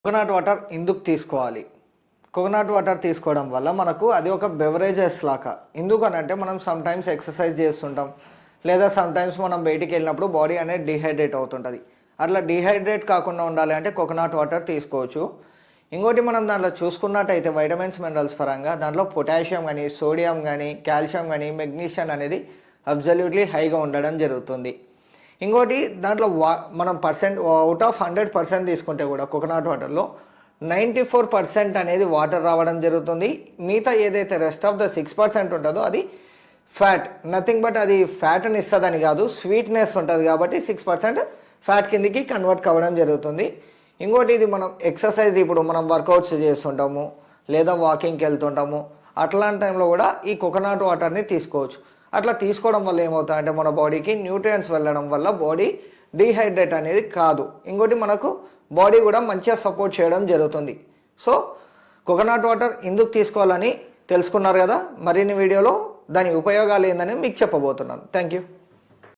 Coconut water ఎందుకు తీసుకోవాలి? Coconut water తీసుకోవడం వల్ల మనకు అది ఒక బెవరేజెస్ లాగా. ఎందుకనంటే మనం సమ్‌టైమ్స్ ఎక్సర్సైజ్ చేస్తుంటాం. లేదా సమ్‌టైమ్స్ మనం బయటికి వెళ్ళినప్పుడు బాడీ అనేది డీహైడ్రేట్ అవుతుంటది. అట్లా డీహైడ్రేట్ కాకుండా ఉండాలి అంటే కోకోనట్ వాటర్ తీసుకోవచ్చు. ఇంకోటి మనం దాంట్లో చూసుకున్నట్టయితే వైటమిన్స్, మినరల్స్ పరంగా దాంట్లో పొటాషియం గాని, సోడియం గాని, కాల్షియం గాని, మెగ్నీషియం అనేది అబ్సల్యూట్‌లీ హైగా ఉండడం జరుగుతుంది. ఇంకోటి దాంట్లో మనం అవుట్ ఆఫ్ 100% తీసుకుంటే కూడా కోకోనట్ వాటర్‌లో 94% అనేది వాటర్ రావడం జరుగుతుంది. మిగతా ఏదైతే రెస్ట్ ఆఫ్ ద 6% ఉంటుందో అది ఫ్యాట్. నథింగ్ బట్ అది ఫ్యాట్‌ని ఇస్తదని కాదు, స్వీట్‌నెస్ ఉంటది కాబట్టి 6% ఫ్యాట్ కిందకి కన్వర్ట్ కావడం జరుగుతుంది. ఇంకోటి ఇది మనం ఎక్సర్సైజ్ ఇప్పుడు మనం వర్కౌట్స్ చేస్తుంటాము, లేదా వాకింగ్‌కి వెళ్తుంటాము. అట్లాంటి టైంలో కూడా ఈ కోకోనట్ వాటర్‌ని తీసుకోవచ్చు. అట్లా తీసుకోవడం వల్ల ఏమవుతాయంటే మన బాడీకి న్యూట్రియంట్స్ వెళ్ళడం వల్ల బాడీ డీహైడ్రేట్ అనేది కాదు. ఇంకోటి మనకు బాడీ కూడా మంచిగా సపోర్ట్ చేయడం జరుగుతుంది. సో కోకోనట్ వాటర్ ఎందుకు తీసుకోవాలని తెలుసుకున్నారు కదా. మరిన్ని వీడియోలో దాని ఉపయోగాలు ఏందని మీకు చెప్పబోతున్నాను. Thank you.